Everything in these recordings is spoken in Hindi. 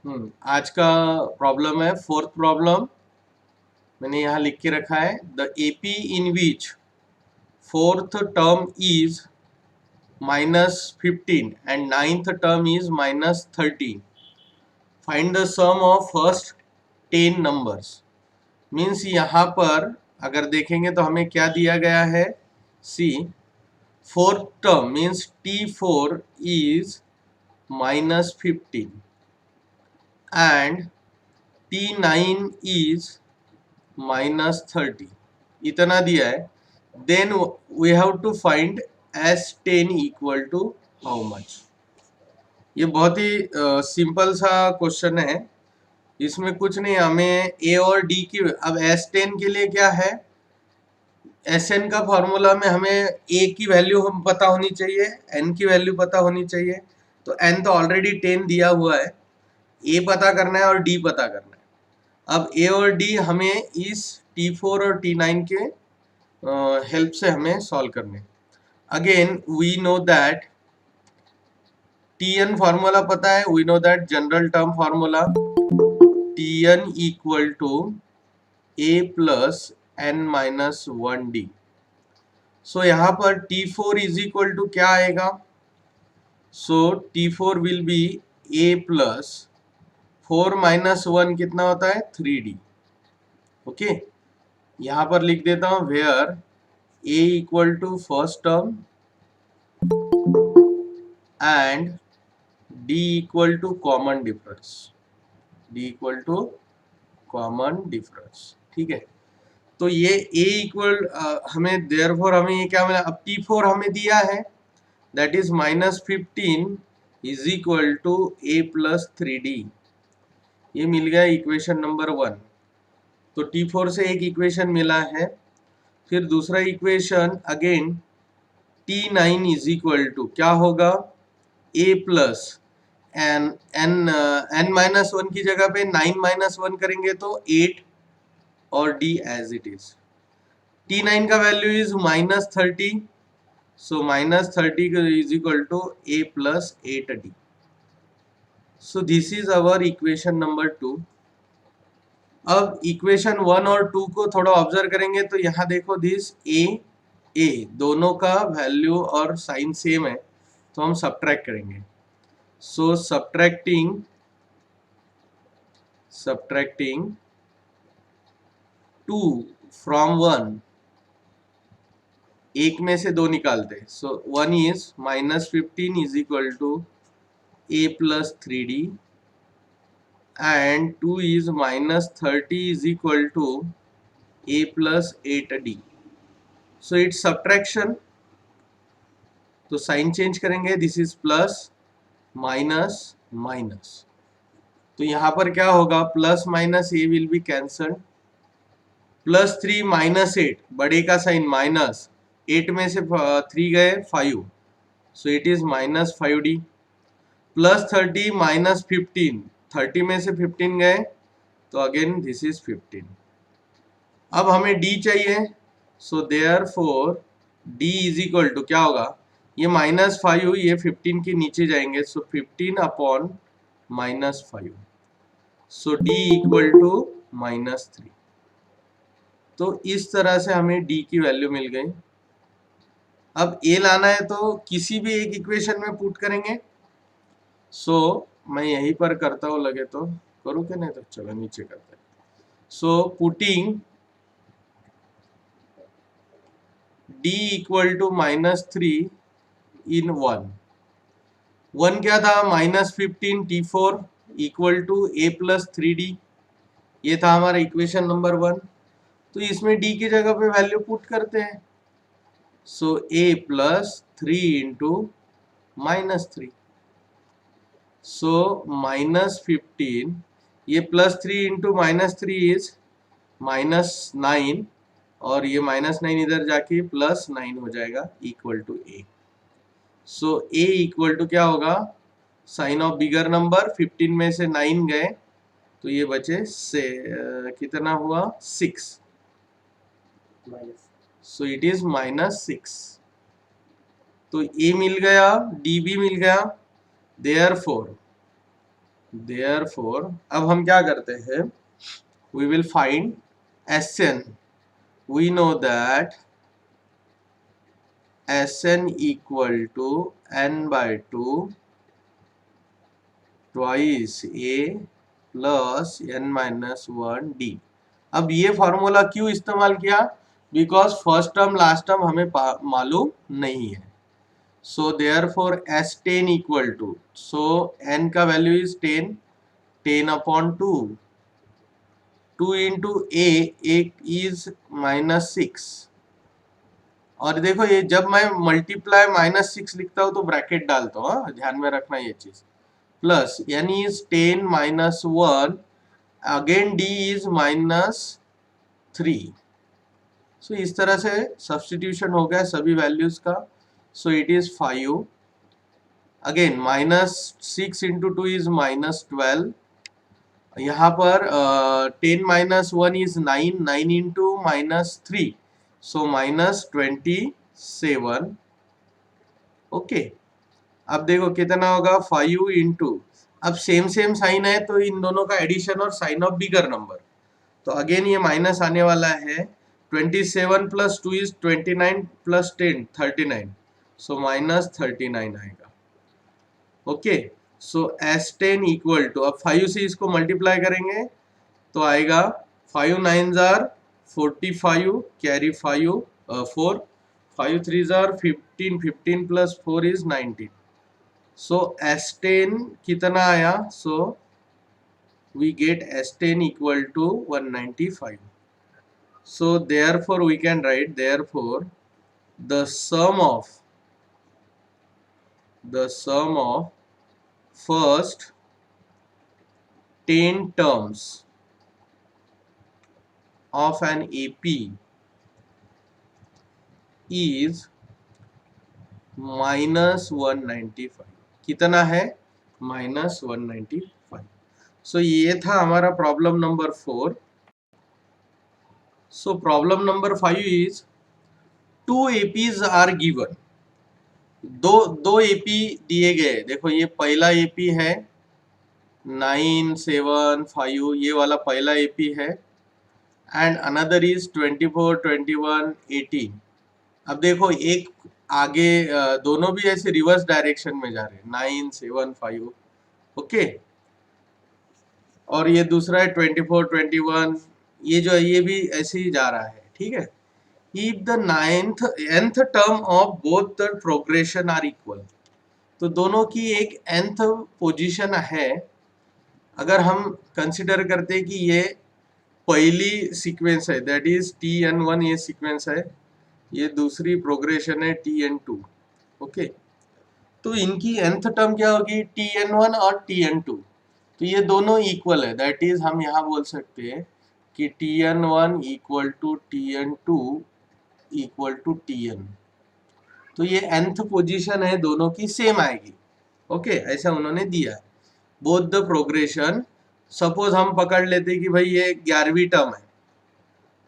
आज का प्रॉब्लम है फोर्थ प्रॉब्लम। मैंने यहाँ लिख के रखा है the AP in which fourth term is -15 and ninth term is -13। Find the sum of first 10 numbers. Means यहाँ पर अगर देखेंगे तो हमें क्या दिया गया है, see fourth term means T4 is -15 and T9 is -30, इतना दिया है। Then we have to find S10 equal to how much. ये बहुत ही सिंपल सा क्वेश्चन है, इसमें कुछ नहीं, हमें ए और डी की, अब S10 के लिए क्या है, Sn का फॉर्मूला में हमें ए की वैल्यू हम पता होनी चाहिए, n की वैल्यू पता होनी चाहिए। तो n तो ऑलरेडी 10 दिया हुआ है, ए पता करना है और डी पता करना है। अब ए और डी हमें इस T4 और T9 के हेल्प से हमें सॉल्व करने। Again we know that Tn formula पता है, we know that general term formula Tn equal to a plus n minus 1d। So यहाँ पर T4 इज इक्वल टू क्या आएगा, so T4 will be a plus 4 minus 1 कितना होता है 3d। ओके, यहाँ पर लिख देता हूँ where a equal to first term and d equal to common difference, d equal to common difference. ठीक है, तो ये a इक्वल हमें देयरफॉर हमें ये क्या मिला, अब T4 हमें दिया है that is -15 is equal to a plus 3d। ये मिल गया इक्वेशन नंबर 1। तो T4 से एक इक्वेशन मिला है। फिर दूसरा equation again T9 is equal to क्या होगा, a प्लस n माइनस 1 की जगह पे 9 माइनस 1 करेंगे तो 8 और d as it is. T9 का value is -30, so -30 is equal to a plus 8d। So this is our equation number 2। अब इक्वेशन 1 और 2 को थोड़ा ऑब्जर्व करेंगे तो यहाँ देखो दिस ए दोनों का वैल्यू और साइन सेम है, तो हम सब्ट्रैक्ट करेंगे। सो सब्ट्रैक्टिंग 2 फ्रॉम 1, एक में से दो निकालते, so 1 is -15 is equal to a plus 3d and 2 is -30 is equal to a plus 8d। so it's subtraction, तो साइन चेंज करेंगे, this is plus minus minus, तो यहाँ पर क्या होगा, plus minus A will be cancelled, +3 -8 बड़े का साइन माइनस, 8 में से 3 गए 5, सो इट इज -5d, +30 -15 30 में से 15 गए तो अगेन दिस इज 15। अब हमें d चाहिए, so therefore d is equal to क्या होगा, ये -5 ये 15 के नीचे जाएंगे, so 15 upon -5, so d equal to -3। तो इस तरह से हमें d की वैल्यू मिल गई। अब a लाना है तो किसी भी एक इक्वेशन में पुट करेंगे। सो मैं यहीं पर करता हूँ, लगे तो करूँ क्या, नहीं तो चलो नीचे करते हैं। So putting d equal to -3 in 1 क्या था, -15 T4 equal to a plus 3d, ये था हमारा इक्वेशन नंबर 1। तो इसमें d की जगह पे वैल्यू पुट करते हैं, सो a प्लस 3 इंटू -3, सो -15, ये +3 इंटू -3 इज -9, और ये -9 इधर जाके +9 हो जाएगा equal to a। So a equal to क्या होगा, साइन ऑफ बिगर नंबर, 15 में से 9 गए तो ये बचे से कितना हुआ 6, सो इट इज -6। तो a मिल गया, d भी मिल गया, देयरफॉर देयरफॉर अब हम क्या करते हैं, we will find Sn. We know that Sn equal to n by 2 twice a plus n minus 1 d. अब ये फॉर्मूला क्यों इस्तेमाल किया, because first term last term हमें मालूम नहीं है. So therefore S10 equal to, so n का value is 10, 10/2, 2 into a is -6. और देखो ये जब मैं मल्टीप्लाई -6 लिखता हूं तो ब्रैकेट डालता हूँ, ध्यान में रखना ये चीज. Plus n is 10 minus 1, again d is -3. सो इस तरह से सब्स्टिट्यूशन हो गया सभी वैल्यूज का. So it is 5, again -6 into 2 is -12. यहाँ पर 10 minus 1 is 9, 9 into -3, so -27. Okay, अब देखो कितना होगा 5 इंटू, अब सेम साइन है तो इन दोनों का एडिशन और साइन ऑफ बिगर नंबर, तो अगेन ये माइनस आने वाला है. 27 प्लस 2 इज 29 प्लस 10 39, सो -39 आएगा. Okay, so S10 equal to, अब 5 से इसको मल्टीप्लाई करेंगे तो आएगा 5 9s are 45, carry 5, 4, 5 3s are 15, 15 plus 4 is 19. So S10 कितना आया, सो we get S10 equal to 195. So therefore we can write, therefore the sum of first 10 terms of an AP is -195. कितना है, -195. सो ये था हमारा problem number 4. So problem number 5 is 2 APs are given. दो एपी दिए गए. देखो ये पहला एपी है 9 7 5, ये वाला पहला एपी है, एंड अनदर इज 24 21 18. अब देखो एक आगे दोनों भी ऐसे रिवर्स डायरेक्शन में जा रहे हैं, 9 7 5. ओके, और ये दूसरा है 24 21, ये जो है ये भी ऐसे ही जा रहा है. ठीक है, if the nth term of both the progression are equal, तो दोनों की एक nth पोजीशन है. अगर हम कंसिडर करते हैं कि ये पहली सीक्वेंस है, दैट इज Tn1, ये सीक्वेंस है, ये दूसरी प्रोग्रेशन है Tn2. ओके, तो इनकी nth टर्म क्या होगी, Tn1 और Tn2, तो ये दोनों इक्वल है. दैट इज हम यहाँ बोल सकते हैं कि Tn1 equal to Tn2 equal to Tn. तो ये nth पोजीशन है, दोनों की सेम आएगी. ओके, ऐसा उन्होंने दिया है. बोथ द प्रोग्रेशन, सपोज हम पकड़ लेते कि भाई ये 11वीं टर्म है,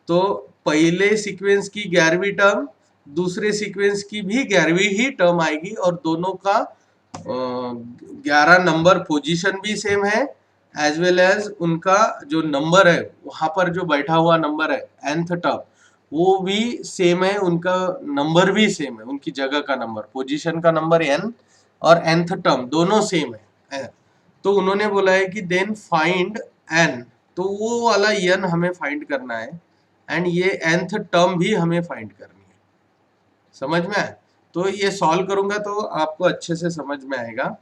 तो पहले सीक्वेंस की 11वीं टर्म, दूसरे सीक्वेंस की भी 11वीं ही टर्म आएगी, और दोनों का 11 नंबर पोजीशन भी सेम है, एज वेल एज उनका जो नंबर है वहां पर जो बैठा हुआ नंबर है nth टर्म, वो भी सेम है, उनका नंबर भी सेम है, उनकी जगह का नंबर, पोजीशन का नंबर n और nth टर्म दोनों सेम है. तो उन्होंने बोला है कि देन फाइंड n, तो वो वाला n हमें फाइंड करना है, एंड ये nth टर्म भी हमें फाइंड करनी है. समझ में आया? तो ये सॉल्व करूंगा तो आपको अच्छे से समझ में आएगा.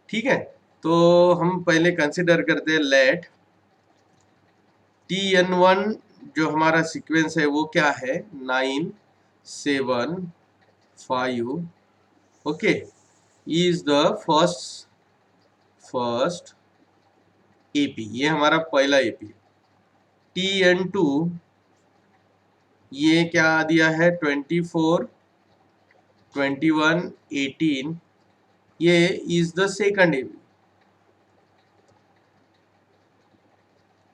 ठीक है, तो हम पहले कंसिडर करते हैं, लेट Tn1 जो हमारा सीक्वेंस है वो क्या है, 9 7 5. Okay, is the first AP, ये हमारा पहला एपी. Tn2 ये क्या दिया है, 24 21 18, ये इज द सेकंड एपी,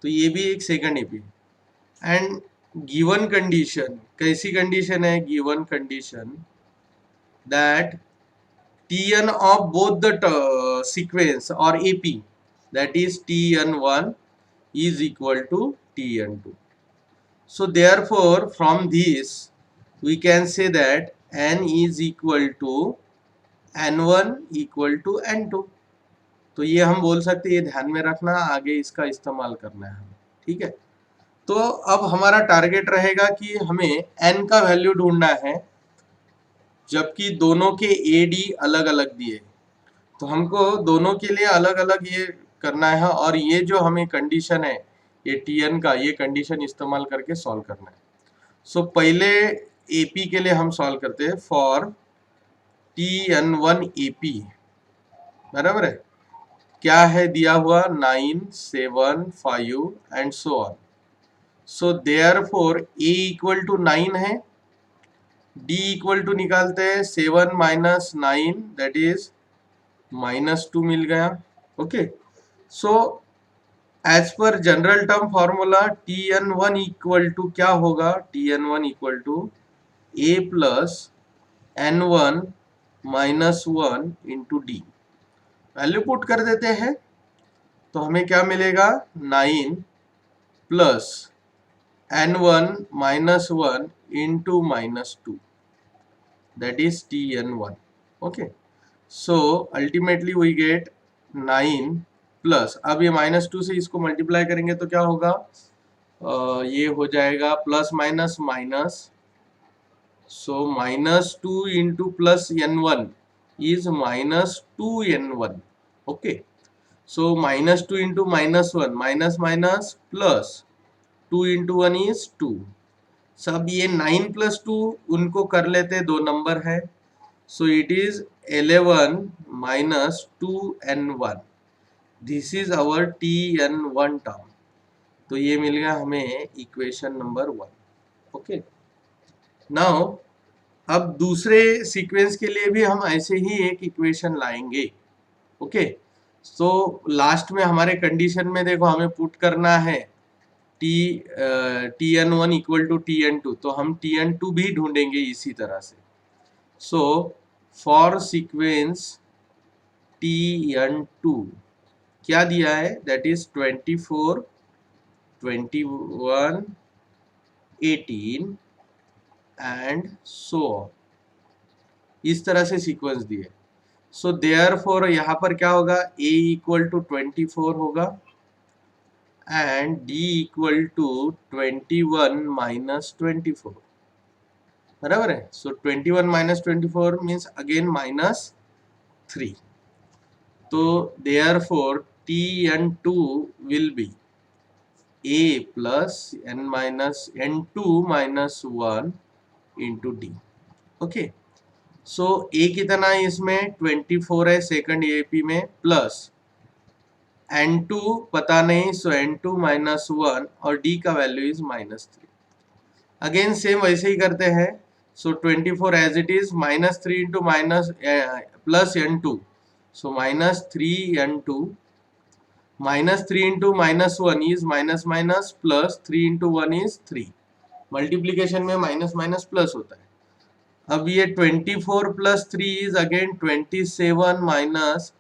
तो ये भी एक second AP. And given condition, कैसी कंडीशन है, given condition that Tn of both the sequence or AP, that is Tn1 is equal to Tn2. So therefore from this we can say that n is equal to n1 equal to n2. तो ये हम बोल सकते हैं, ये ध्यान में रखना, आगे इसका इस्तेमाल करना है हमें, ठीक है। तो अब हमारा टारगेट रहेगा कि हमें n का वैल्यू ढूंढना है, जबकि दोनों के AD अलग अलग दिए, तो हमको दोनों के लिए अलग अलग ये करना है, और ये जो हमें कंडीशन है ये Tn का, ये कंडीशन इस्तेमाल करके सॉल्व करना है। सो पहले AP के लिए हम सॉल्व करते हैं, फॉर Tn1 AP, बराबर है, क्या है दिया हुआ 9, 7, 5 and so on. So therefore A equal to 9 है, D इक्वल टू निकालते हैं 7 माइनस 9 दैट इज -2 मिल गया। Okay, so as per general term formula Tn1 equal to क्या होगा, Tn1 equal to A plus n1 minus 1 into D. Value put कर देते हैं तो हमें क्या मिलेगा, 9 plus n1 minus 1 into -2 that is Tn1। Okay, so ultimately we get 9 plus, अब ये -2 से इसको मल्टीप्लाई करेंगे तो क्या होगा, ये हो जाएगा plus minus minus, so -2 into plus n1 is -2n1। Okay, so -2 into -1 minus minus plus 2 into 1 is 2। सब ये 9 plus 2 उनको कर लेते, दो नंबर है, so it is 11 minus 2n1। This is our Tn1 term. तो ये मिल गया हमें इक्वेशन नंबर 1। ओके, नाउ अब दूसरे सीक्वेंस के लिए भी हम ऐसे ही एक इक्वेशन लाएंगे। ओके, सो लास्ट में हमारे कंडीशन में देखो हमें पुट करना है Tn1 इक्वल टू Tn2, तो हम Tn2 भी ढूंढेंगे इसी तरह से। सो फॉर सीक्वेंस Tn2 क्या दिया है, that is 24, 21, 18 and so on, इस तरह से सीक्वेंस दिए। सो देयरफॉर यहाँ पर क्या होगा, A इक्वल टू 24 होगा and D equal to 21 minus 24, बराबर है। So 21 minus 24 means again -3। तो therefore Tn2 will be A plus n2 minus 1 into D. Okay, so A कितना है इसमें 24 है सेकंड AP में, प्लस n2 पता नहीं, सो n2 माइनस 1 और D का वैल्यू इज -3। अगेन सेम वैसे ही करते हैं, so 24 as it is -3 into minus plus n2, so -3n2 -3 into -1 is minus minus plus 3 into 1 is 3। Multiplication में माइनस माइनस प्लस होता है। अब ये 24 plus 3 is again 27 minus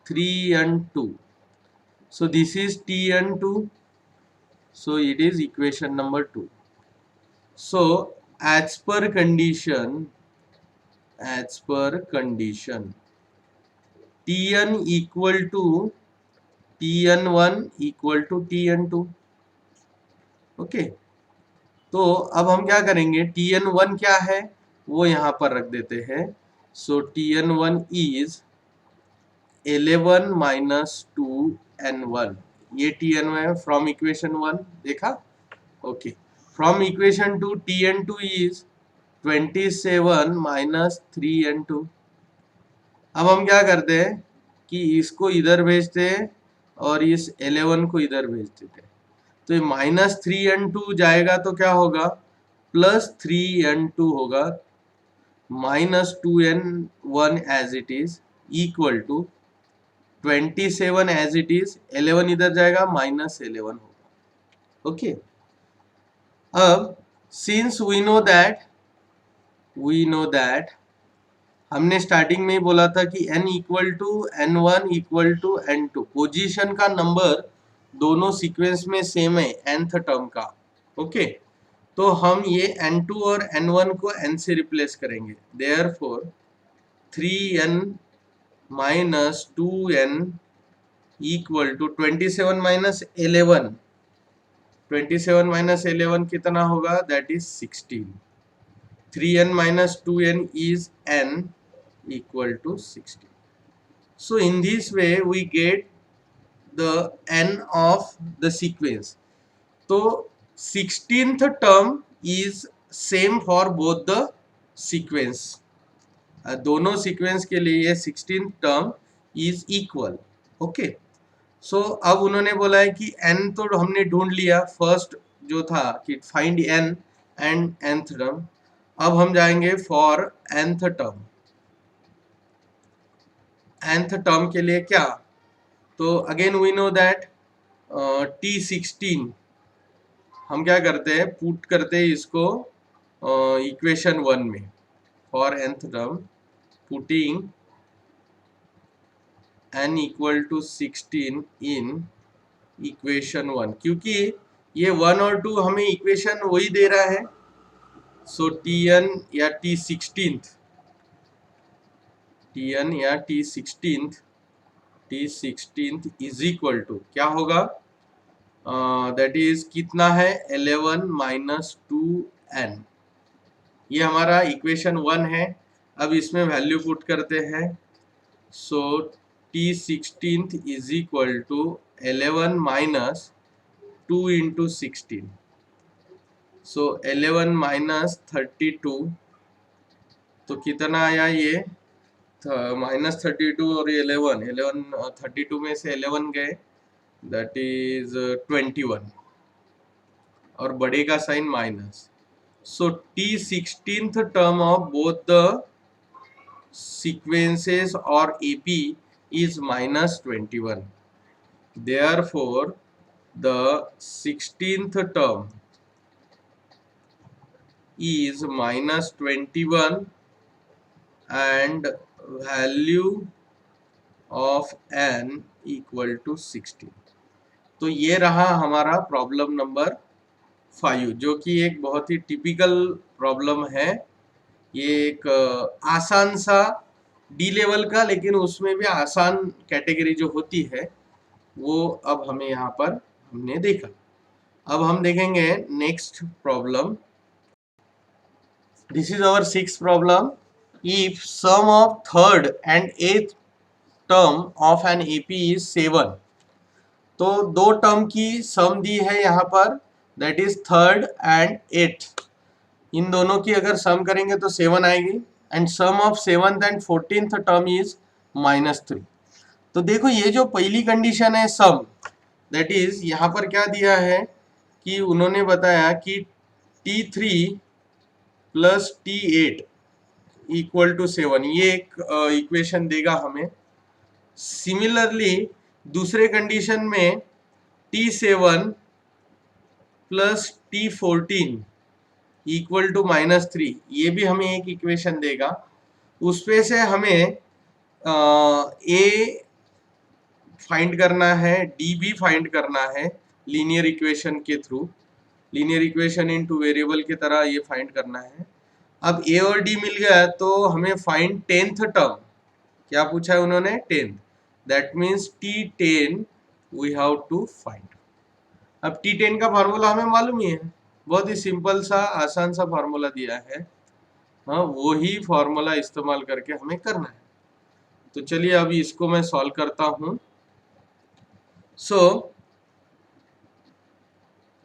3n2, so this is Tn2, so it is equation number 2। so as per condition Tn equal to Tn1 equal to Tn2। Okay, तो अब हम क्या करेंगे, Tn1 क्या है वो यहाँ पर रख देते हैं। सो Tn1 इज 11 माइनस 2n1, ये Tn1 है फ्रॉम इक्वेशन 1, देखा। Okay, from equation 2 Tn2 is 27 minus 3n2। अब हम क्या करते हैं कि इसको इधर भेजते हैं और इस 11 को इधर भेज देते हैं, तो ये -3n2 जाएगा तो क्या होगा, +3n2 होगा, -2n1 as it is equal to 27 as it is, 11 इधर जाएगा -11 होगा। ओके, अब सिंस वी नो दैट हमने स्टार्टिंग में ही बोला था कि n equal to n1 equal to n2, position का नंबर दोनों सीक्वेंस में सेम है nth टर्म का। ओके, तो हम ये n2 और n1 को n से रिप्लेस करेंगे। Therefore 3n minus 2n equal to 27 minus 11, 27 minus 11 कितना होगा, that is 16। 3n minus 2n is n equal to 16. So in this way we get the n of the sequence. तो 16th term is same for both the sequence. दोनों सीक्वेंस के लिए ये 16th term is equal. Okay, so अब उन्होंने बोला है कि n तो हमने ढूंढ लिया, फर्स्ट जो था कि find n and nth term. अब हम जाएंगे for nth term. nth term के लिए क्या, तो again we know that t16 हम क्या करते हैं, पुट करते हैं इसको इक्वेशन 1 में। For nth term putting n equal to 16 in equation 1, क्योंकि ये 1 और 2 हमें इक्वेशन वही दे रहा है। सो tn या t16 या t16 इज इक्वल टू क्या होगा, दैट इज कितना है 11 माइनस 2n। ये हमारा इक्वेशन 1 है। अब इसमें वैल्यू पुट करते हैं। So t16 is equal to 11 minus 2 into 16, so 11 minus 32, तो कितना आया ये माइनस 32 और 11 32 में से 11 गए, दैट इज 21 और बड़े का sign minus. So t16th term of both the sequences और AP is minus 21. Therefore, the 16th term is minus 21 and value of n equal to 16. तो ये रहा हमारा प्रॉब्लम नंबर 5, जो कि एक बहुत ही टिपिकल प्रॉब्लम है। ये एक आसान सा डी लेवल का, लेकिन उसमें भी आसान कैटेगरी जो होती है वो अब हमें यहाँ पर हमने देखा। अब हम देखेंगे next problem. This is our 6th problem. If sum of third and 8th term of an AP is 7, तो दो टर्म की सम दी है यहाँ पर, that is third and 8th। इन दोनों की अगर सम करेंगे तो 7 आएगी, and sum of 7th and 14th term is -3। तो देखो ये जो पहली कंडीशन है सम, दैट इज यहाँ पर क्या दिया है कि उन्होंने बताया कि t3 plus t8 equal to 7, ये एक इक्वेशन देगा हमें। सिमिलरली दूसरे कंडीशन में t7 plus t14 equal to -3, ये भी हमें एक इक्वेशन देगा। उसपे से हमें ए फाइंड करना है, डी भी फाइंड करना है लीनियर इक्वेशन के through. Linear equation into variable की तरह ये फाइंड करना है। अब ए और डी मिल गया तो हमें फाइंड 10th टर्म। क्या पूछा है उन्होंने, 10th, that means t10 we have to find. अब t10 का फार्मूला हमें मालूम ही है, बहुत ही सिंपल सा आसान सा फार्मूला दिया है। हाँ, वही फार्मूला इस्तेमाल करके हमें करना है। तो चलिए अभी इसको मैं सॉल्व करता हूं। सो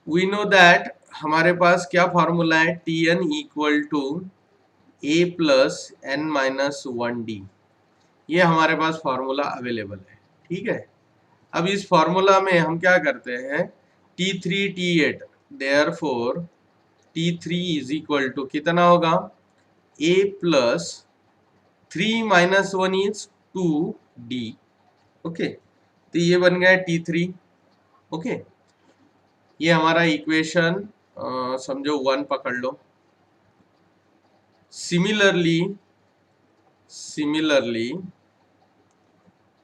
वी नो दैट हमारे पास क्या फार्मूला है, tn equal to a plus n minus 1d। ये हमारे पास फार्मूला अवेलेबल है, ठीक है। अब इस फार्मूला में हम क्या करते हैं, t3 t8, therefore t3 is equal to कितना होगा, a plus 3 minus 1 is 2d। Okay, तो ये बन गया t3। ओके, ये हमारा इक्वेशन समझो 1 पकड़ लो। Similarly similarly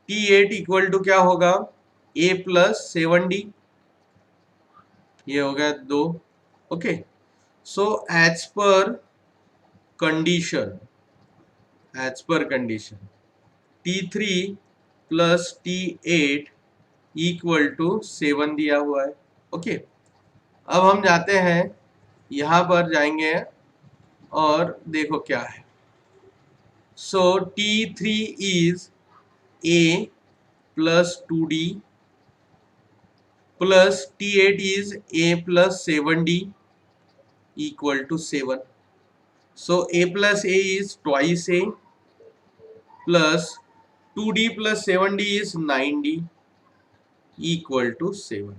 T8 equal to क्या होगा, A प्लस 7D, ये हो गया 2। Okay, so as per condition, T3 plus T8 equal to 7 दिया हुआ है। ओके, अब हम जाते हैं, यहां पर जाएंगे और देखो क्या है। सो T3 is A plus 2D plus T8 is A plus 7D equal to 7. So A plus A is twice A plus 2D plus 7D is 9D equal to 7.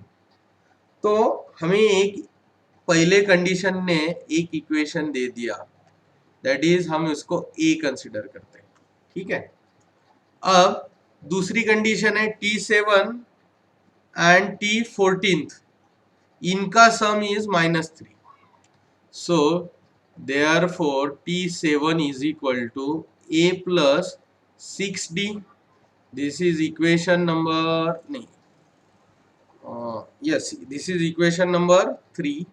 तो हमें एक पहले कंडीशन ने एक इक्वेशन दे दिया, दैट इज हम इसको A कंसिडर करते हैं। ठीक है, अब दूसरी कंडीशन है T7 एंड T14, इनका सम is -3। So therefore T7 is equal to A plus 6D. This is equation number नहीं, yes, this is equation number 3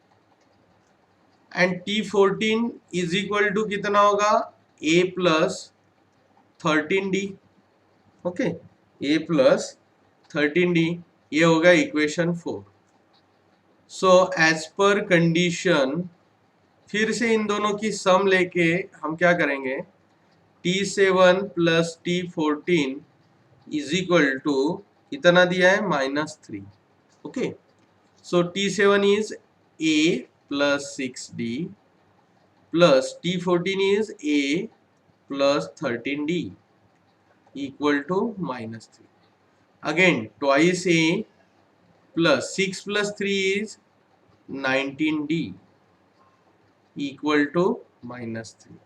and T14 is equal to कितना होगा, A plus 13D। Okay, A plus 13D, ये होगा equation 4। So as per condition फिर से इन दोनों की सम लेके हम क्या करेंगे, T7 plus T14 is equal to कितना दिया है, -3। Okay, so T7 is A plus 6D plus T14 is A plus 13D equal to -3। Again twice A plus 6 plus 3 is 19D equal to -3.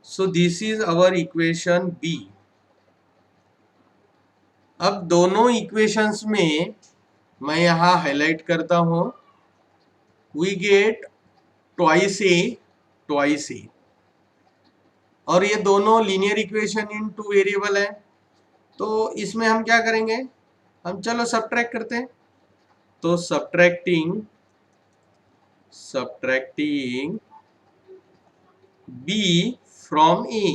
So this is our equation B. अब दोनों इक्वेशंस में मैं यहाँ हाईलाइट करता हूँ, we get twice A, और ये दोनों लीनियर इक्वेशन इन 2 वेरिएबल है। तो इसमें हम क्या करेंगे, हम चलो सब्ट्रैक्ट करते हैं। तो सब्ट्रैक्टिंग B फ्रॉम A,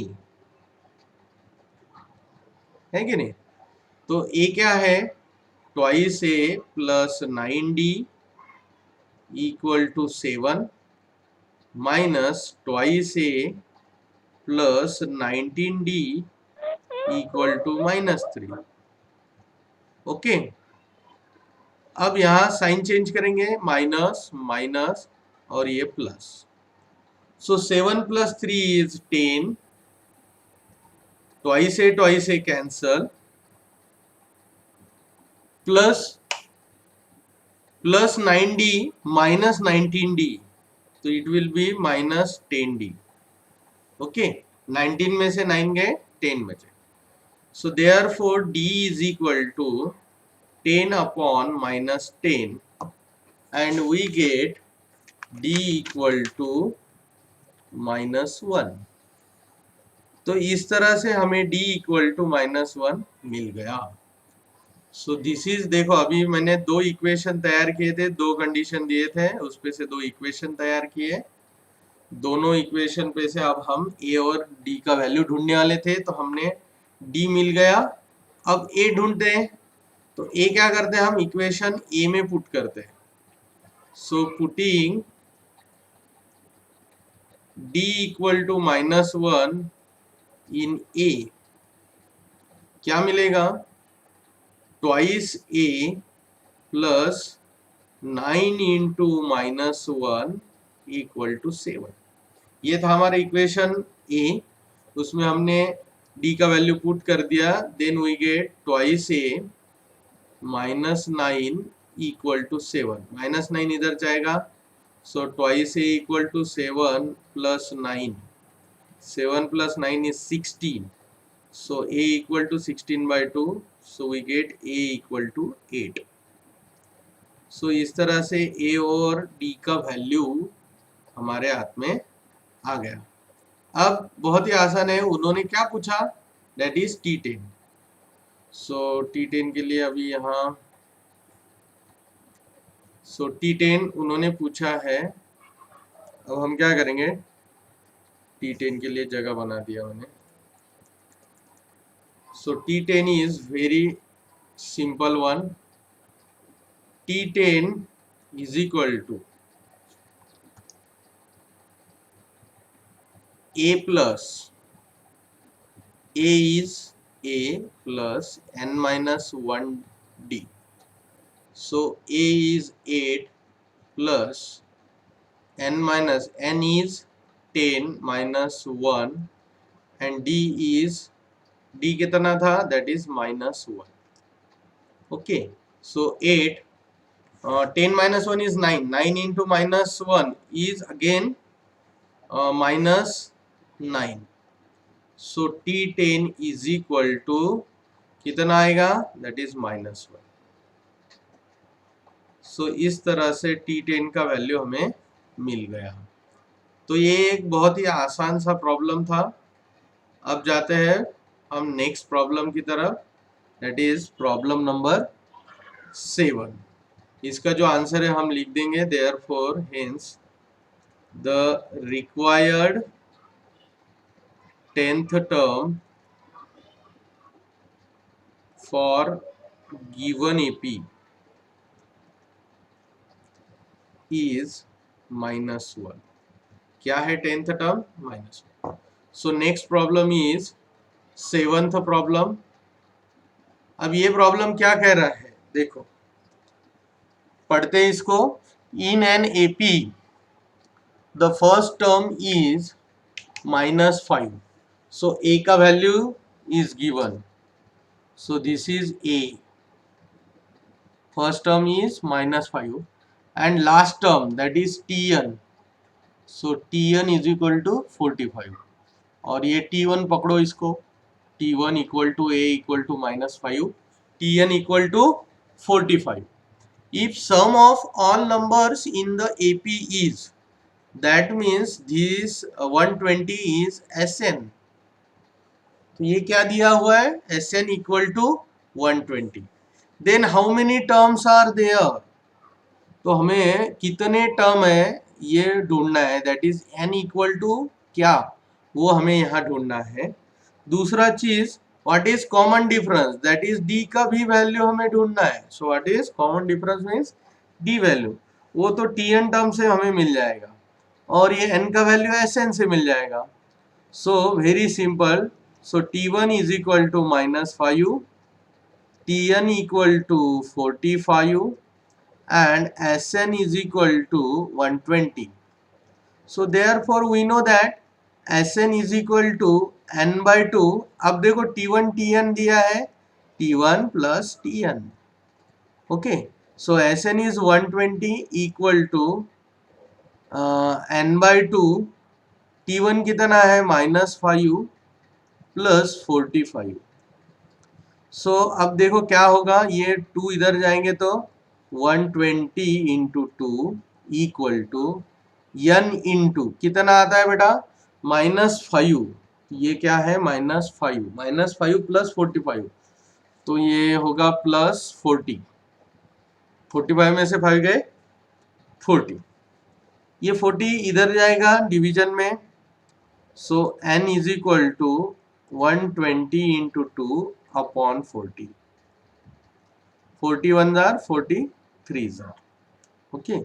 है कि नहीं। तो A क्या है, twice A plus 9D equal to 7 minus twice A plus 19D equal to -3। Okay, अब यहाँ साइन चेंज करेंगे, माइनस माइनस और ये plus. So 7 plus 3 is 10, twice A cancel, plus 9D minus 19D, तो it will be -10D। Okay, 19 में से 9 गए, 10 बचे। So therefore D is equal to 10 upon -10 and we get D equal to -1। तो इस तरह से हमें D इक्वल टू -1 मिल गया। सो दिस इज, देखो अभी मैंने 2 इक्वेशन तैयार किए थे, 2 कंडीशन दिए थे, उस पे से 2 इक्वेशन तैयार किए। दोनों इक्वेशन पे से अब हम A और D का वैल्यू ढूंढने वाले थे, तो हमने D मिल गया। अब A ढूंढते हैं, तो A क्या करते हैं, हम इक्वेशन A में पुट करते हैं। So putting D equal to -1 in A, क्या मिलेगा, twice A plus 9 into -1 equal to 7। ये था हमारा इक्वेशन A, उसमें हमने D का वैल्यू पुट कर दिया, then we get twice A -9 equal to 7, -9 इधर जाएगा, so twice A equal to 7 plus 9, 7 plus 9 is 16, so A equal to 16/2, so we get A equal to 8। so इस तरह से A और D का वैल्यू हमारे हाथ में आ गया। अब बहुत ही आसान है, उन्होंने क्या पूछा, that is T10। So T10 के लिए अभी यहाँ, सो T10 उन्होंने पूछा है। अब हम क्या करेंगे, T10 के लिए जगह बना दिया मैंने। सो T10 is very simple one. T10 is equal to A plus A is A plus n minus 1 D. So A is 8 plus n is 10 minus 1 and D is, D कितना था, that is minus 1. Okay, so 8, 10 minus 1 is 9. 9 into minus 1 is again minus 9. So T10 is equal to कितना आएगा, that is minus 1. So इस तरह से T10 का वैल्यू हमें मिल गया। तो ये एक बहुत ही आसान सा प्रॉब्लम था। अब जाते हैं हम नेक्स्ट प्रॉब्लम की तरफ, दैट इज प्रॉब्लम नंबर 7। इसका जो आंसर है हम लिख देंगे, therefore hence the required 10th term for given AP is -1। क्या है 10th term, -1। So next problem is 7th problem. अब ये प्रॉब्लम क्या कह रहा है, देखो पढ़ते हैं इसको। In an AP the first term is -5। सो ए का value is given, so this is a, first term is -5 and last term that is Tn, so Tn is equal to 45 और ये T1 पकड़ो इसको, T1 equal to A equal to -5, Tn equal to 45। if sum of all numbers in the AP is, that means this 120 is Sn। तो ये क्या दिया हुआ है, Sn equal to 120। then how many terms are there, तो हमें कितने टर्म है ये ढूंढना है, that is n equal to क्या, वो हमें यहाँ ढूंढना है। दूसरा चीज what is common difference, that is d का भी वैल्यू हमें ढूंढना है। So what is common difference means d value, वो तो Tn टर्म से हमें मिल जाएगा और ये n का वैल्यू Sn से मिल जाएगा। So very simple, so T1 is equal to -5, Tn equal to 45 and Sn is equal to 120. So therefore we know that Sn is equal to n by 2। अब देखो T1 Tn दिया है, T1 plus Tn। Okay, so Sn is 120 equal to n by 2, T1 कितना है -5 plus 45। सो अब देखो क्या होगा, ये 2 इधर जाएंगे तो 120 into 2 equal to n into कितना आता है बेटा, -5। ये क्या है, -5 प्लस 45, तो ये होगा +40। 45 में से 5 गए 40, ये 40 इधर जाएगा डिवीजन में। So n is equal to 120 into 2 upon 40, 41 are 43 are, okay,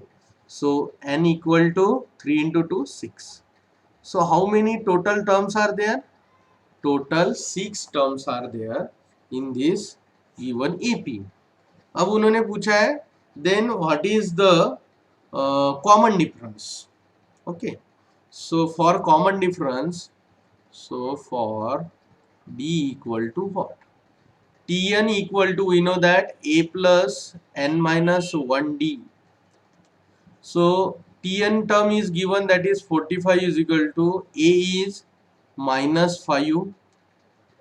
so n equal to 3 into 2 6। so how many total terms are there, total 6 terms are there in this given AP। अब उन्होंने पूछा है then what is the common difference, okay, so for common difference, so for d equal to what, Tn equal to, we know that A plus n minus 1d. So Tn term is given, that is 45 is equal to A is -5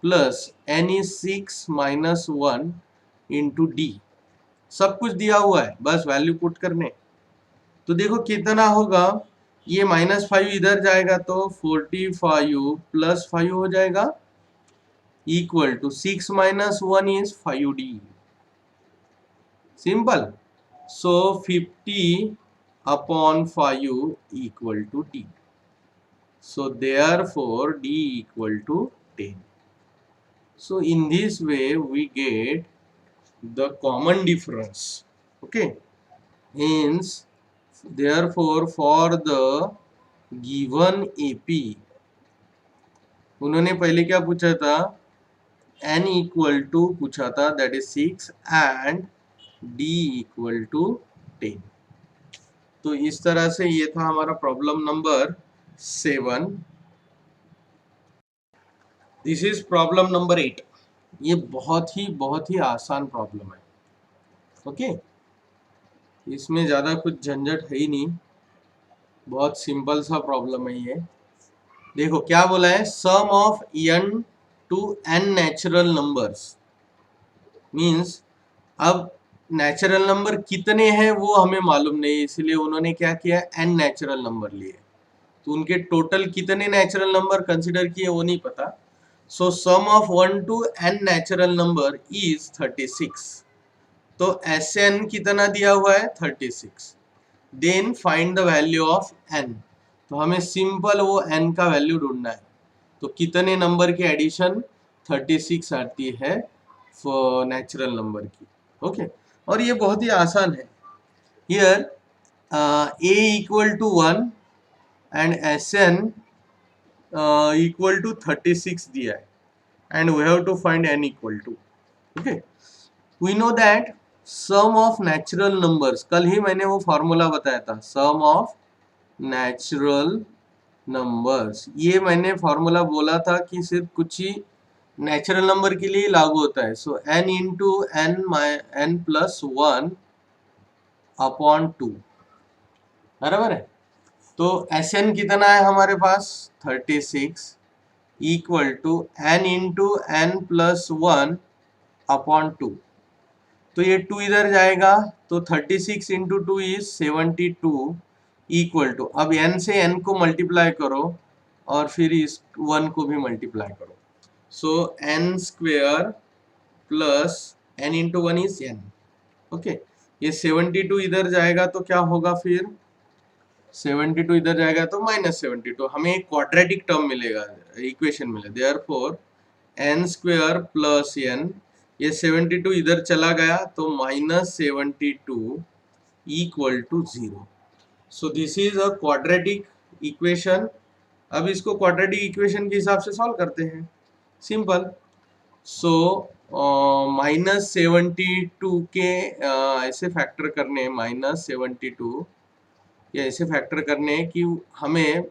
plus n is 6 minus 1 into d। सब कुछ दिया हुआ है, बस वैल्यू पुट करने। तो देखो कितना होगा, ये -5 इधर जाएगा तो 45 + 5 हो जाएगा equal to 6 - 1 is 5D। Simple. So 50/5 equal to D। So therefore D equal to 10. So in this way we get the common difference. Okay. Hence, therefore for the given AP, उन्होंने पहले क्या पूछा था? N equal to पूछा था, that is 6 and D equal to 10. तो इस तरह से ये था हमारा problem number 7। This is problem number 8। ये बहुत ही आसान प्रॉब्लम है। ओके, इसमें ज़्यादा कुछ झंझट है ही नहीं, बहुत सिंपल सा प्रॉब्लम है ये। देखो क्या बोला है, sum of n to n natural numbers means, अब नेचुरल नंबर कितने हैं वो हमें मालूम नहीं, इसलिए उन्होंने क्या किया, n नेचुरल नंबर लिए। तो उनके टोटल कितने नेचुरल नंबर कंसिडर किए वो नहीं पता। So sum of 1 to n natural number is 36। तो Sn कितना दिया हुआ है, 36। Then find the value of n। तो हमें सिंपल वो n का वैल्यू ढूंढना है। तो कितने नंबर की एडिशन 36 आती है नेचुरल नंबर की। ओके, और ये बहुत ही आसान है। Here a equal to 1 and Sn equal to 36 दिया है, and we have to find n equal to. Okay, we know that sum of natural numbers, कल ही मैंने वो फॉर्मूला बताया था, सम ऑफ नेचुरल नंबर्स। ये मैंने फॉर्मूला बोला था कि सिर्फ कुछ ही नेचुरल नंबर के लिए लागू होता है। So n into n plus 1 upon 2, बराबर है। तो Sn कितना है हमारे पास, 36 equal to n into n plus 1 upon 2। तो ये 2 इधर जाएगा, तो 36 इंटू 2 इज 72 इक्वल टू, अब n से n को मल्टीप्लाई करो और फिर इस 1 को भी मल्टीप्लाई करो। So n square plus n into 1 is n। Okay, ये 72 इधर जाएगा तो क्या होगा, फिर 72 इधर जाएगा तो -72, हमें एक क्वाड्रेटिक टर्म मिलेगा, इक्वेशन मिलेगा। Therefore n square plus n, ये 72 इधर चला गया तो -72 equal to 0। So this is a quadratic equation. अब इसको क्वाड्रेटिक इक्वेशन के हिसाब से सॉल्व करते हैं, सिंपल। सो -72 के ऐसे फैक्टर करने, -72 या ऐसे फैक्टर करने कि हमें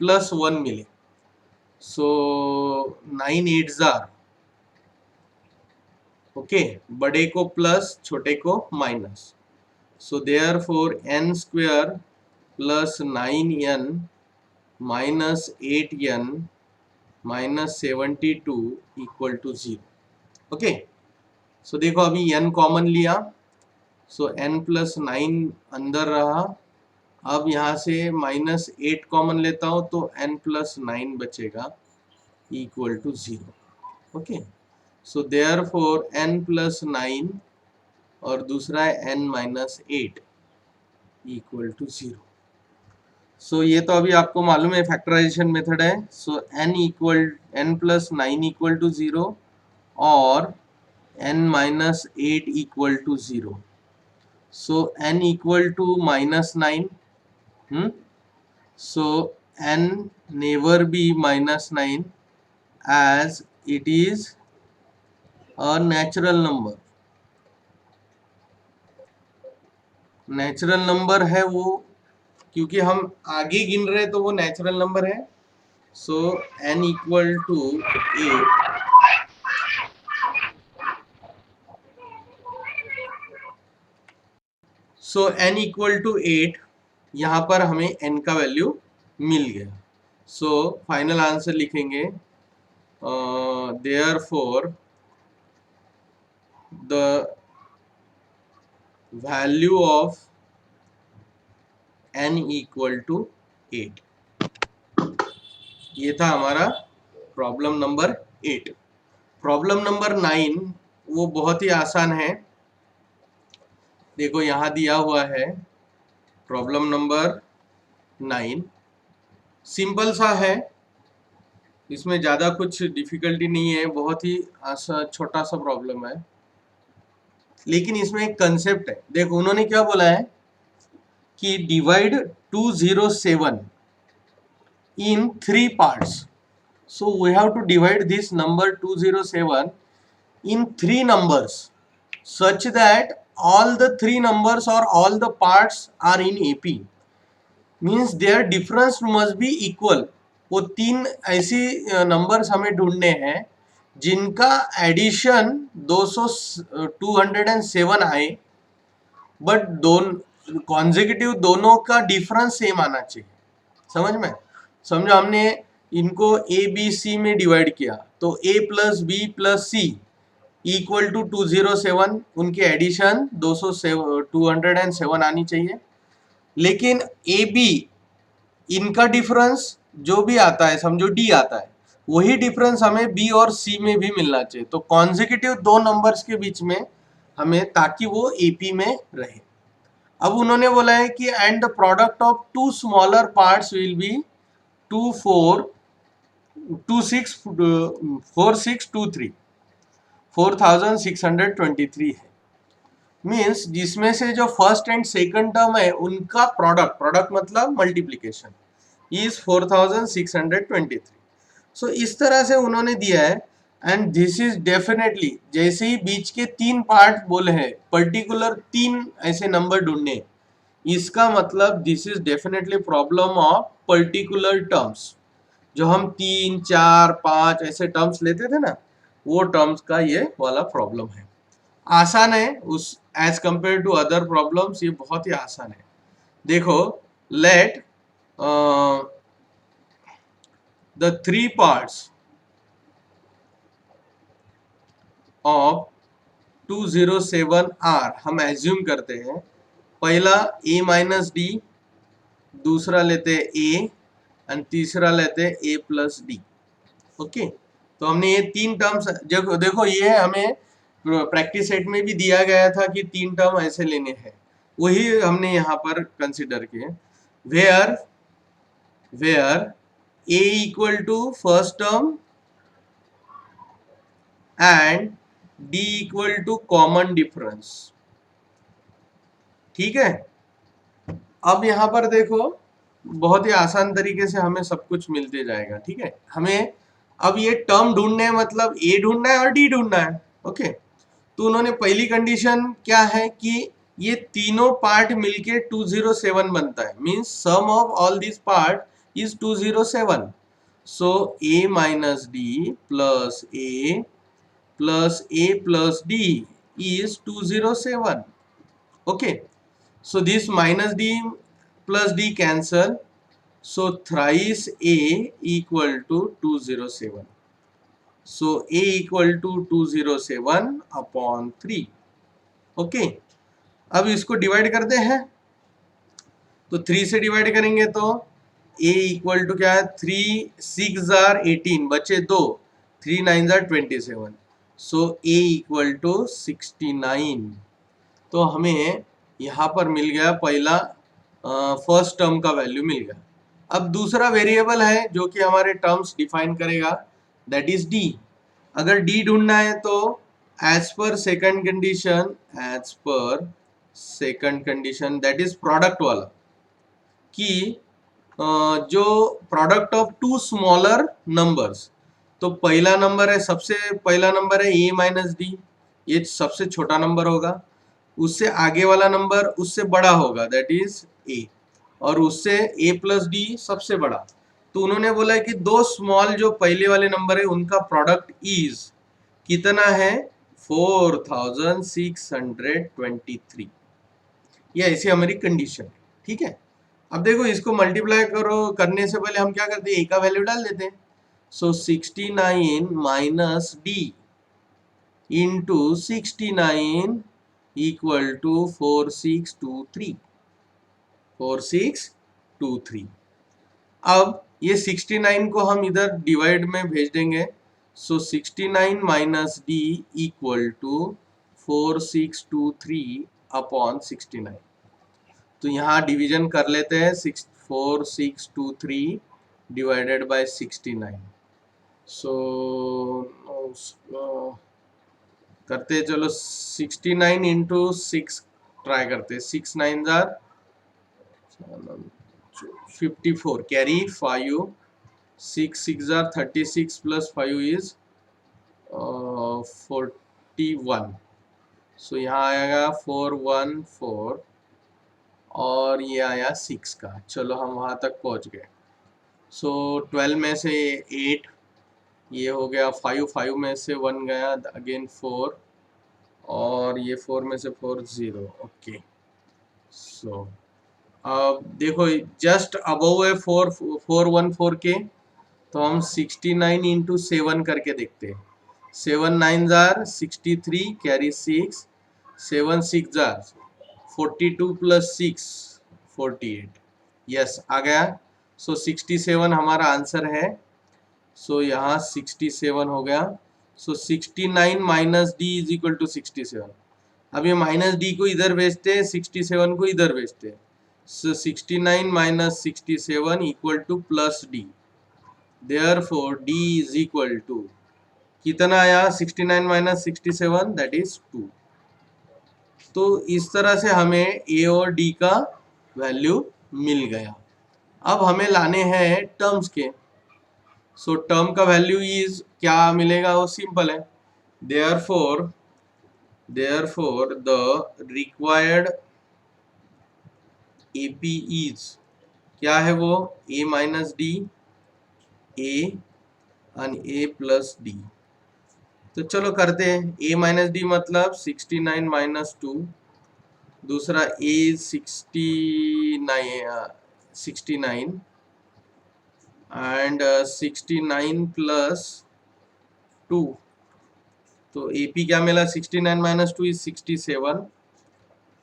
+1 मिले। सो 9 8 जार, ओके, बड़े को प्लस छोटे को minus. So therefore n square plus 9n minus 8n minus 72 equal to 0। Okay, so देखो अभी n कॉमन लिया, सो n प्लस 9 अंदर रहा। अब यहाँ से -8 कॉमन लेता हूँ तो n प्लस 9 बचेगा equal to 0। Okay, so therefore n plus 9 और दूसरा है n minus 8 equal to 0। So ये तो अभी आपको मालूम है, फैक्टराइजेशन मेथड है। So n plus 9 equal to 0 और n minus 8 equal to 0। So n equal to -9, so n never be -9 as it is a natural number। Natural number है वो, क्योंकि हम आगे गिन रहे हैं तो वो नेचुरल नंबर है। So n equal to 8, so n equal to 8, यहाँ पर हमें n का वैल्यू मिल गया। सो फाइनल आंसर लिखेंगे, therefore the value of n equal to 8। ये था हमारा प्रॉब्लम नंबर 8। प्रॉब्लम नंबर 9 वो बहुत ही आसान है। देखो यहाँ दिया हुआ है प्रॉब्लम नंबर 9, सिंपल सा है, इसमें ज़्यादा कुछ डिफिकल्टी नहीं है, बहुत ही छोटा सा प्रॉब्लम है। लेकिन इसमें एक कंसेप्ट है। देखो उन्होंने क्या बोला है कि divide 207 in 3 parts. So we have to divide this number 207 in 3 numbers such that all the 3 numbers or all the parts are in AP. Means their difference must be equal. वो 3 ऐसी नंबर्स हमें ढूंढने हैं जिनका एडिशन 207 आए, बट कॉन्जिक्यूटिव दोनों का डिफरेंस सेम आना चाहिए। समझ में? समझो हमने इनको ए बी सी में डिवाइड किया तो a plus B plus C equal to 207, उनकी एडिशन 207 आनी चाहिए। लेकिन ए बी इनका डिफरेंस जो भी आता है, समझो डी आता है, वही डिफरेंस हमें बी और सी में भी मिलना चाहिए। तो कॉन्जिक्यूटिव दो नंबर्स के बीच में हमें, ताकि वो एपी में रहे। अब उन्होंने बोला है कि and the product of two smaller parts will be 4623 4623 है। मीन्स जिसमें से जो फर्स्ट एंड सेकंड टर्म है उनका प्रोडक्ट मतलब मल्टीप्लीकेशन इज 4623। सो इस तरह से उन्होंने दिया है। एंड दिस इज डेफिनेटली, जैसे ही बीच के 3 पार्ट बोले हैं, पर्टिकुलर 3 ऐसे नंबर ढूंढने, इसका मतलब this is definitely problem of particular terms. जो हम 3, 4, 5 ऐसे टर्म्स लेते थे ना, वो टर्म्स का ये वाला प्रॉब्लम है। आसान है उस as compare to other problems, ये बहुत ही आसान है। देखो let the 3 parts of 207 are, हम एज्यूम करते हैं पहला a माइनस डी, दूसरा लेते हैं a एंड तीसरा लेते हैं a प्लस डी। ओके, तो हमने ये 3 टर्म्स, देखो ये हमें प्रैक्टिस सेट में भी दिया गया था कि 3 टर्म ऐसे लेने हैं, वही हमने यहाँ पर कंसिडर किए। Where a equal to first term and d equal to common difference. ठीक है, अब यहाँ पर देखो बहुत ही आसान तरीके से हमें सब कुछ मिलते जाएगा। ठीक है, हमें अब ये टर्म ढूंढने हैं, मतलब a ढूंढना है और d ढूंढना है। ओके, तो उन्होंने पहली कंडीशन क्या है कि ये तीनों पार्ट मिलके 207 बनता है। Means sum of all this part is 207। So a minus D plus a plus d is 207. Okay, so this minus d plus d cancel, so thrice a equal to 207. So a equal to 207 upon 3. Okay, अब इसको डिवाइड करते हैं, तो 3 से डिवाइड करेंगे तो a इक्वल टू क्या है, 3 6 आर 18, बचे 2, 3 9 are 27। So a equal to 69। तो हमें यहाँ पर मिल गया पहला फर्स्ट टर्म का वैल्यू मिल गया। अब दूसरा वेरिएबल है जो कि हमारे टर्म्स डिफाइन करेगा, दैट इज d। अगर d ढूंढना है तो as per second condition that is product वाला, कि जो product of two smaller numbers, तो पहला नंबर है, सबसे पहला नंबर है a माइनस डी, ये सबसे छोटा नंबर होगा। उससे आगे वाला नंबर उससे बड़ा होगा, दैट इज a, और उससे a प्लस डी सबसे बड़ा। तो उन्होंने बोला है कि दो स्मॉल जो पहले वाले नंबर है उनका प्रोडक्ट इज कितना है, 4623। ये ऐसी हमारी कंडीशन है। ठीक है, अब देखो इसको मल्टीप्लाई करने से पहले हम क्या करते हैं, a का वैल्यू डाल देते हैं। So 69 minus D into 69 equal to 4623। अब ये 69 को हम इधर डिवाइड में भेज देंगे, so 69 minus D equal to 4623 upon 69। तो यहाँ डिवीजन कर लेते हैं, 4623 डिवाइडेड बाय 69। सो करते चलो 69 इंटू 6 ट्राई करते, 6 9 jar 54 carry 5, 6 6 jar 36 plus 5 is 41। सो यहाँ आएगा 414 और ये आया 6 का। चलो हम वहाँ तक पहुँच गए। सो 12 में से 8, ये हो गया 5, 5 में से 1 गया, अगेन 4, और ये 4 में से 4 0। ओके, सो अब देखो जस्ट अबव है 414 के, तो हम 69 इंटू 7 करके देखते हैं। 7 9 जार 63 कैरी 6, 7 6 जार 42 प्लस 6 48। यस आ गया। सो 67 हमारा आंसर है। सो यहाँ 67 हो गया। So 69 minus D is equal to 67। अब ये माइनस डी को इधर भेजते हैं, 67 को इधर भेजते हैं। So 69 minus 67 equal to plus D, therefore D is equal to कितना आया, 69 माइनस 67 दैट इज 2। तो इस तरह से हमें ए और डी का वैल्यू मिल गया। अब हमें लाने हैं टर्म्स के। सो टर्म का वैल्यू इज क्या मिलेगा, वो सिंपल है, therefore the required AP is, क्या है वो, A minus D, A and A plus D. तो चलो करते हैं। ए माइनस डी मतलब 69 माइनस 2, दूसरा ए 69 एंड 69 प्लस 2। तो एपी क्या मिला, 69 minus 2 is 67,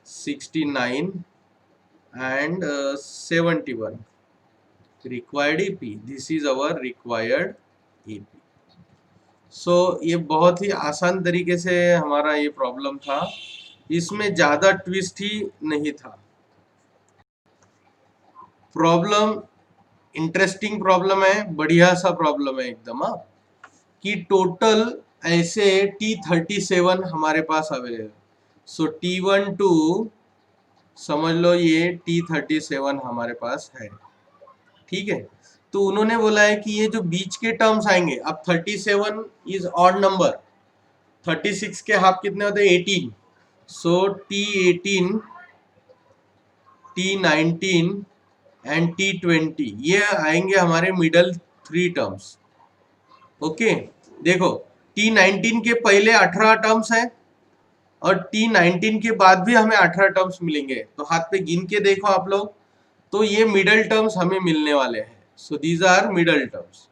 69 and 71 required AP. This is our required AP. So ये बहुत ही आसान तरीके से हमारा ये प्रॉब्लम था, इसमें ज्यादा ट्विस्ट ही नहीं था। प्रॉब्लम इंटरेस्टिंग प्रॉब्लम है, बढ़िया सा प्रॉब्लम है एकदम। हाँ, कि टोटल ऐसे T37 हमारे पास अवेलेबल। सो T12 समझ लो ये T37 हमारे पास है, ठीक है। तो उन्होंने बोला है कि ये जो बीच के टर्म्स आएंगे, अब 37 इज ऑड नंबर, 36 के हाफ कितने होते हैं, 18। सो T18, T19 एंड T20 ये आएंगे हमारे मिडल 3 टर्म्स। ओके, देखो T19 के पहले 18 टर्म्स है और T19 के बाद भी हमें 18 टर्म्स मिलेंगे। तो हाथ पे गिन के देखो आप लोग, तो ये मिडल टर्म्स हमें मिलने वाले हैं। So these are middle terms,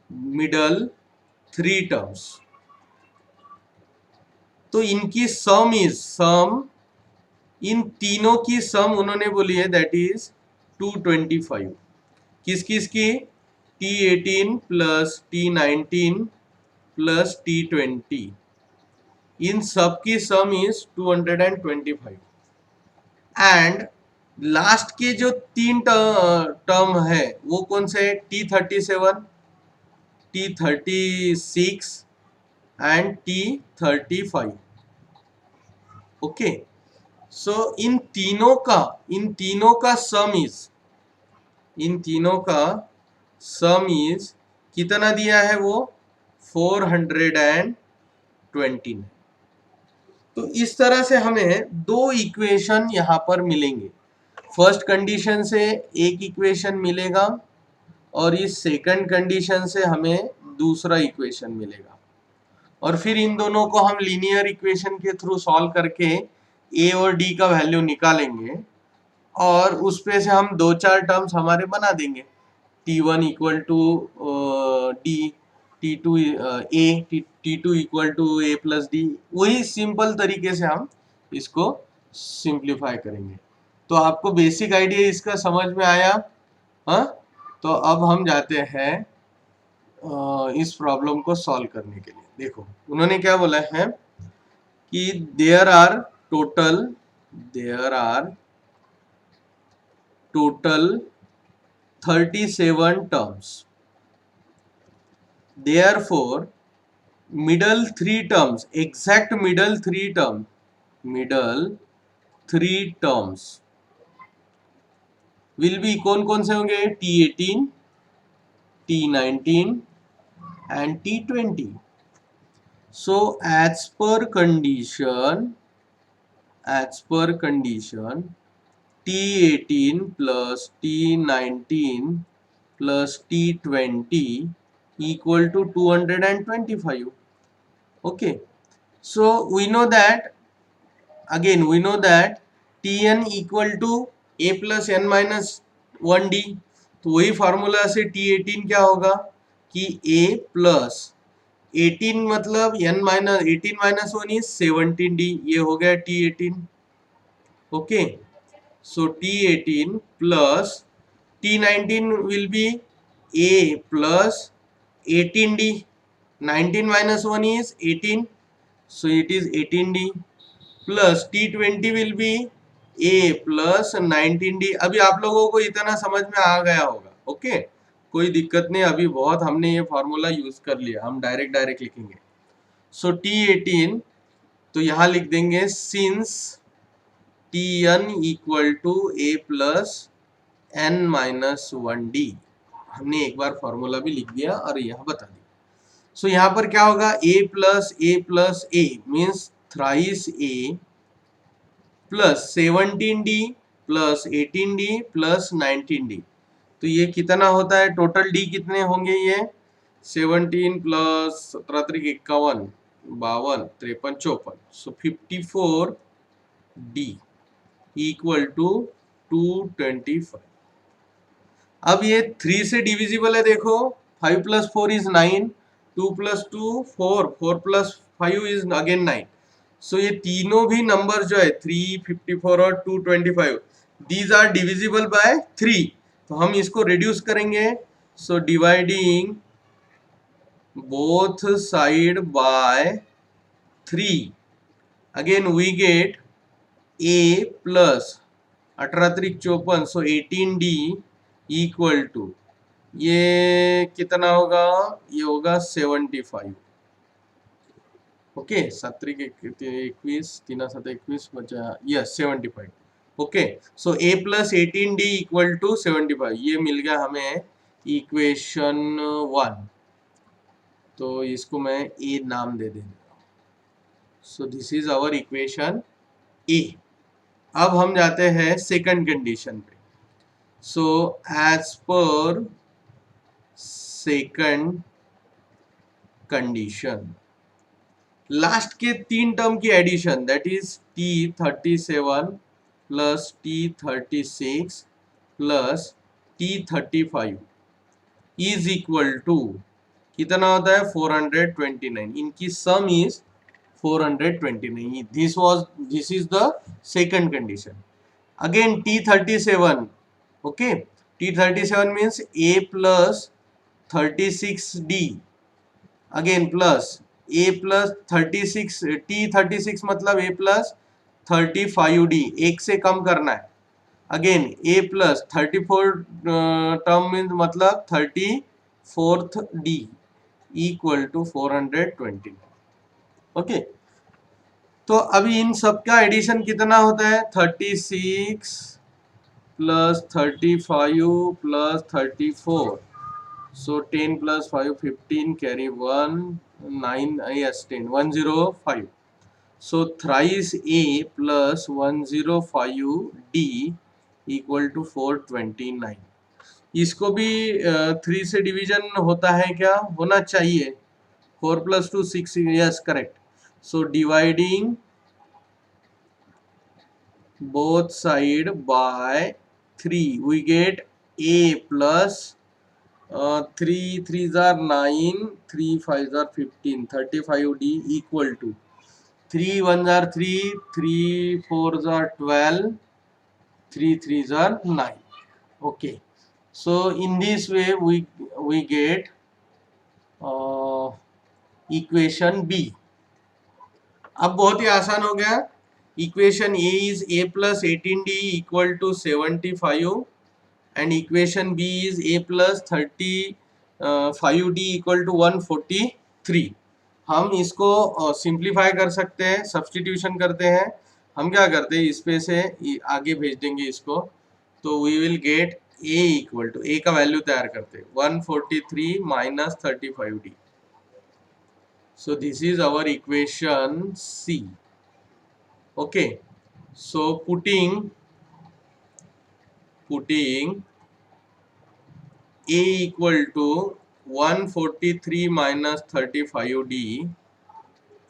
middle 3 terms. तो इनकी सम इन तीनों की सम उन्होंने बोली है दैट इज 225। किस किस की, T18 plus T19 plus T20, इन सब की सम इज 225। एंड लास्ट के जो 3 टर्म है वो कौन से है, T37, T36 and T35। Okay, सो इन तीनों का सम इज कितना दिया है वो, 429। तो इस तरह से हमें 2 इक्वेशन यहाँ पर मिलेंगे। फर्स्ट कंडीशन से एक इक्वेशन मिलेगा और इस सेकंड कंडीशन से हमें दूसरा इक्वेशन मिलेगा, और फिर इन दोनों को हम लीनियर इक्वेशन के थ्रू सॉल्व करके ए और डी का वैल्यू निकालेंगे और उस पे से हम 2-4 टर्म्स हमारे बना देंगे। T1 equal to D, T2 A, T2 equal to A plus D. वही सिंपल तरीके से हम इसको सिंप्लीफाई करेंगे। तो आपको बेसिक आइडिया इसका समझ में आया? हाँ, तो अब हम जाते हैं इस प्रॉब्लम को सॉल्व करने के लिए। देखो उन्होंने क्या बोला है कि there are total 37 terms, therefore middle three terms, exact middle three terms will be कौन कौन से होंगे? T18, T19 and T20. So as per condition T18 plus T19 plus T20 equal to 225. Okay, so we know that Tn equal to a plus n minus 1d. तो वही फार्मूला से T18 क्या होगा कि a plus 18 मतलब n minus 18 minus 1 is 17d. ये हो गया T18. Okay, so T18 plus T19 will be a plus 18d. 19 minus 1 is 18, so it is 18d plus T20 will be a plus 19d. अभी आप लोगों को इतना समझ में आ गया होगा. ओके, कोई दिक्कत नहीं. अभी बहुत हमने ये फॉर्मूला यूज कर लिया. हम डायरेक्ट लिखेंगे. सो T18 तो यहाँ लिख देंगे since Tn equal to a plus n minus 1d. हमने एक बार फॉर्मूला भी लिख दिया और यहाँ बता दिया. सो यहाँ पर क्या होगा? a plus a means thrice a plus 17d plus 18d plus 19d. तो ये कितना होता है? टोटल d कितने होंगे? ये 17 plus 17 51 52 53 54. So 54d equal to 225. अब ये 3 से डिविजिबल है. देखो 5 plus 4 is 9, 2 plus 2 4, 4 plus 5 is again 9. सो ये तीनों भी नंबर जो है 3, 54 और 225 दीज आर डिविजिबल बाय 3. तो हम इसको रिड्यूस करेंगे. So dividing both side by 3 again we get a plus 18 त्रिक 54, सो 18d इक्वल टू ये कितना होगा? ये होगा 75. ओके, 7 21 3 7 21 बचा yes 75. Okay, so a plus 18d equal to 75. ये मिल गया हमें इक्वेशन 1. तो इसको मैं a नाम दे देंगे. सो this is our equation a. अब हम जाते हैं सेकंड कंडीशन पे. So as per second condition last के 3 टर्म की addition that is T37 plus T36 plus T35 is equal to कितना होता है? 429. इनकी sum is 429. This is the second condition. Again T37. Okay, T37 means a plus 36d again plus a plus 36 T36 मतलब a प्लस 35d. एक से कम करना है. Again a plus 34 term means मतलब 34th d equal to 429. Okay, तो अभी इन सब का एडिशन कितना होता है? 36 plus 35 plus 34. So 10 plus 5 15 carry 1 9 yes 10 105. So thrice a plus 105d equal to 429. इसको भी 3 से डिवीजन होता है क्या? होना चाहिए. 4 plus 2 6 yes correct. So dividing both side by 3 we get a plus 3 3s are 9, 3 5s are 15, 35d equal to 3 1s are 3, 3 4s are 12, 3 3s are 9. Okay, So in this way we get equation B. अब बहुत ही आसान हो गया. Equation A is A plus 18D equal to 75 and equation B is A plus 35D equal to 143. हम इसको सिंप्लीफाई कर सकते हैं, सब्सटीट्यूशन करते हैं. हम क्या करते हैं, इस पे से आगे भेज देंगे इसको, तो we will get A equal to, A का वैल्यू तैयार करते हैं 143 minus 35D. So this is our equation C. Okay, so putting A equal to 143 minus 35D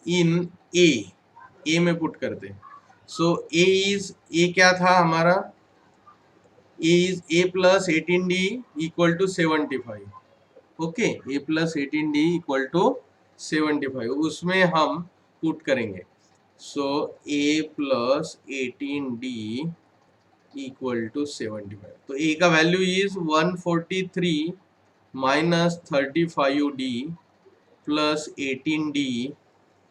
in A में पुट करते हैं. So A क्या था हमारा, A is A plus 18D equal to 75. Okay, A plus 18D equal to 75, उसमें हम पुट करेंगे. सो A plus 18D equal to 75. तो A का value is 143 minus 35D plus 18D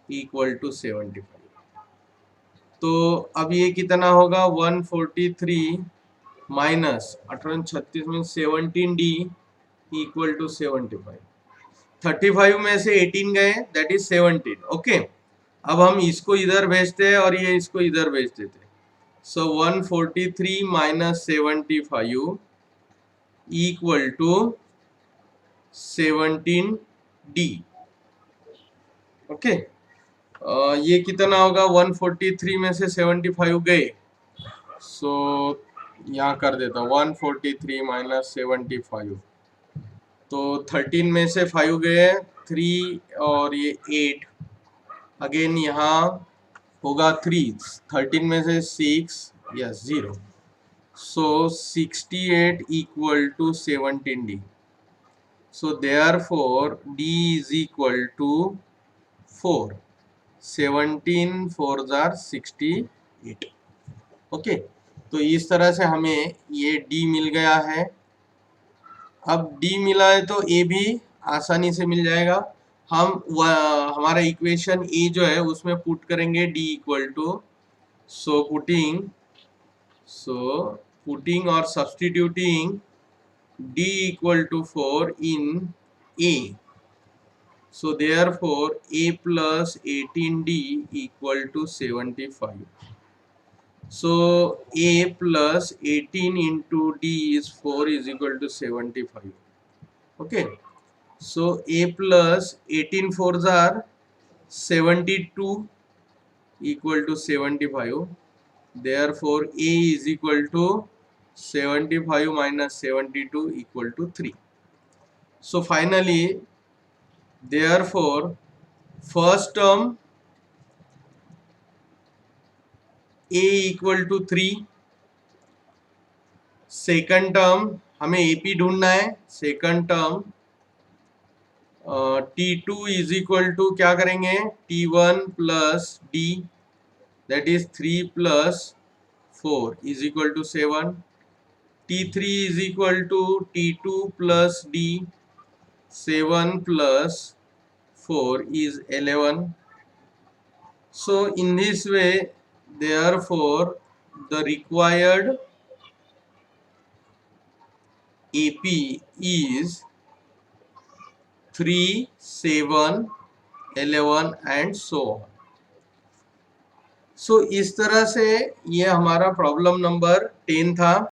equal to 75. तो अब ये कितना होगा, 143 माइनस 1836 में 17D इक्वल टू 75. 35 में से 18 गए, दैट इज 17. ओके, अब हम इसको इधर भेजते हैं और ये इसको इधर भेज देते हैं. So 143 minus 75 equal to 17D. Okay, ये कितना होगा, 143 में से 75 गए, सो यहाँ कर देता हूँ 143 माइनस 75. तो 13 में से 5 गए, 3 और ये 8, अगेन यहाँ होगा 3, 13 में से 6, yes 0. So 68 equal to 17D. So therefore D is equal to 4. 17 4 जार 68. ओके, तो इस तरह से हमें ये D मिल गया है. अब D मिला है तो A भी आसानी से मिल जाएगा. हम हमारा इक्वेशन A जो है उसमें पुट करेंगे D equal to, so putting और substituting D equal to 4 in A. So therefore A plus 18D equal to 75. So A plus 18 into D is 4 is equal to 75. Okay. So A plus 18 4s are 72 equal to 75. Therefore A is equal to 75 minus 72 equal to 3. So finally, therefore first term A equal to 3, second term हमें AP ढूंढना है. Second term T2 is equal to क्या करेंगे, T1 plus D, that is 3 plus 4 is equal to 7. T3 is equal to T2 plus D, 7 plus 4 is 11. So in this way, therefore the required AP is 3, 7, 11 and so on. So इस तरह से ये हमारा प्रॉब्लम नंबर 10 था.